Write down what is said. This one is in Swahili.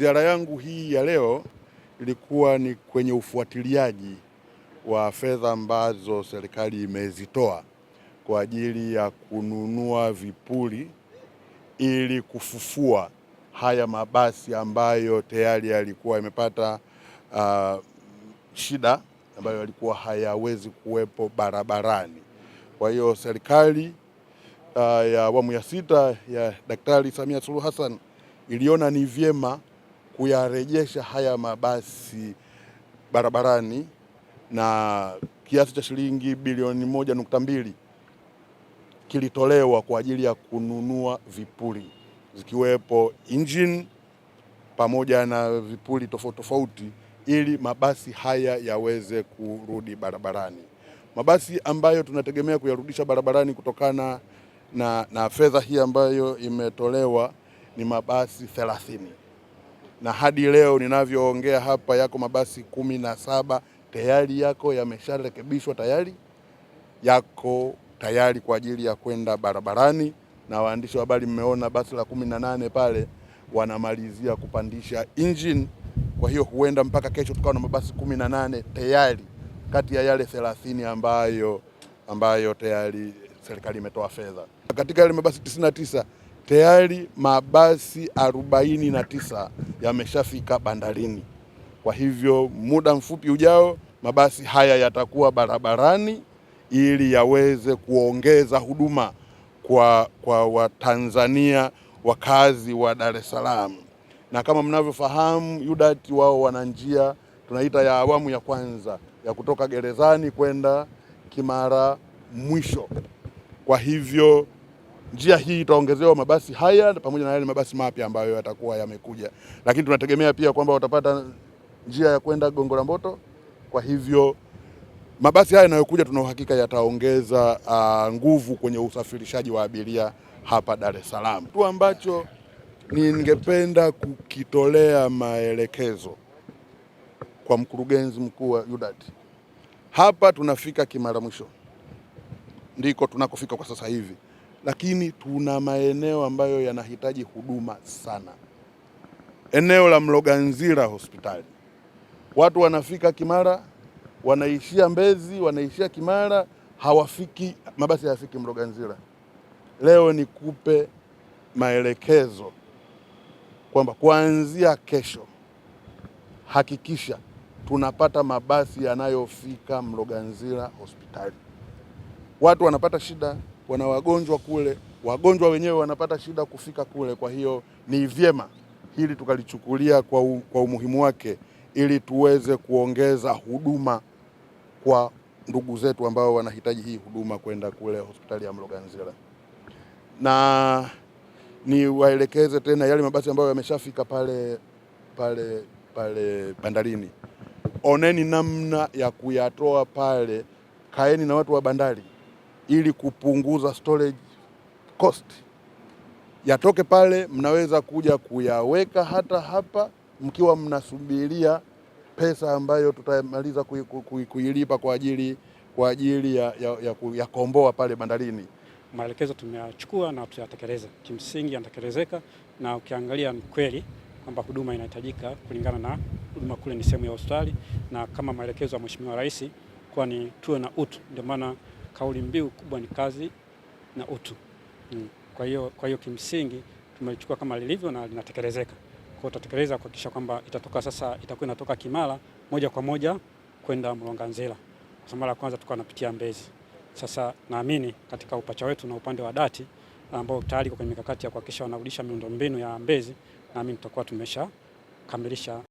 Ziara yangu hii ya leo ilikuwa ni kwenye ufuatiliaji wa fedha ambazo serikali imezitoa kwa ajili ya kununua vipuri ili kufufua haya mabasi ambayo tayari yalikuwa yamepata shida ambayo yalikuwa hayawezi kuwepo barabarani. Kwa hiyo serikali ya awamu ya sita ya Daktari Samia Suluhu Hassan iliona ni vyema kuyarejesha haya mabasi barabarani na kiasi cha shilingi bilioni 1.2 kilitolewa kwa ajili ya kununua vipuri zikiwepo engine pamoja na vipuri tofauti tofauti ili mabasi haya yaweze kurudi barabarani. Mabasi ambayo tunategemea kuyarudisha barabarani kutokana na fedha hii ambayo imetolewa ni mabasi 30. Na hadi leo ninavyoongea hapa yako mabasi 17 tayari yamesharekebishwa yako tayari kwa ajili ya kwenda barabarani, na waandishi wa habari mmeona basi la 18 pale wanamalizia kupandisha engine. Kwa hiyo huenda mpaka kesho tukawa na mabasi 18 tayari kati ya yale 30 ambayo tayari serikali imetoa fedha. Katika yale mabasi 99 tayari mabasi 49 yameshafika bandarini. Kwa hivyo muda mfupi ujao mabasi haya yatakuwa barabarani ili yaweze kuongeza huduma kwa Watanzania wakazi wa Dar es Salaam. Na kama mnavyofahamu UDART wao wana njia tunaita ya awamu ya kwanza ya kutoka gerezani kwenda Kimara mwisho. Kwa hivyo njia hii itaongezewa mabasi haya pamoja na yale mabasi mapya ambayo yatakuwa yamekuja, lakini tunategemea pia kwamba watapata njia ya kwenda Gongo la Mboto. Kwa hivyo mabasi haya yanayokuja tuna uhakika yataongeza nguvu kwenye usafirishaji wa abiria hapa Dar es Salaam. Kitu ambacho ningependa kukitolea maelekezo kwa mkurugenzi mkuu wa UDART, hapa tunafika Kimara mwisho ndiko tunakofika kwa sasa hivi, lakini tuna maeneo ambayo yanahitaji huduma sana. Eneo la Mloganzila hospitali, watu wanafika Kimara wanaishia Mbezi, wanaishia Kimara, hawafiki, mabasi hayafiki Mloganzila. Leo nikupe maelekezo kwamba kuanzia kesho hakikisha tunapata mabasi yanayofika Mloganzila hospitali. Watu wanapata shida, wana wagonjwa kule, wagonjwa wenyewe wanapata shida kufika kule. Kwa hiyo ni vyema hili tukalichukulia kwa umuhimu wake ili tuweze kuongeza huduma kwa ndugu zetu ambao wanahitaji hii huduma kwenda kule hospitali ya Mloganzila. Na ni waelekeze tena yale mabasi ambayo yameshafika pale bandarini, oneni namna ya kuyatoa pale, kaeni na watu wa bandari ili kupunguza storage cost. Yatoke pale, mnaweza kuja kuyaweka hata hapa mkiwa mnasubiria pesa ambayo tutamaliza kuilipa kwa ajili ya komboa pale bandarini. Maelekezo tumeyachukua na tutayatekeleza. Kimsingi yanatekelezeka, na ukiangalia ni kweli kwamba huduma inahitajika kulingana na huduma kule ni sehemu ya hospitali, na kama maelekezo ya Mheshimiwa Rais kwa ni tuwe na utu, ndio maana kauli mbiu kubwa ni kazi na utu. Kwa hiyo kimsingi tumechukua kama lilivyo na linatekelezeka. Kwa hiyo tutatekeleza kuhakikisha kwamba itakuwa inatoka Kimara moja kwa moja kwenda Mloganzila. Kwa mara ya kwanza tulikuwa tunapitia Mbezi. Sasa naamini katika upacha wetu na upande wa DART ambao tayari kwenye mikakati ya kuhakikisha wanarudisha miundombinu ya Mbezi, naamini tutakuwa tumeshakamilisha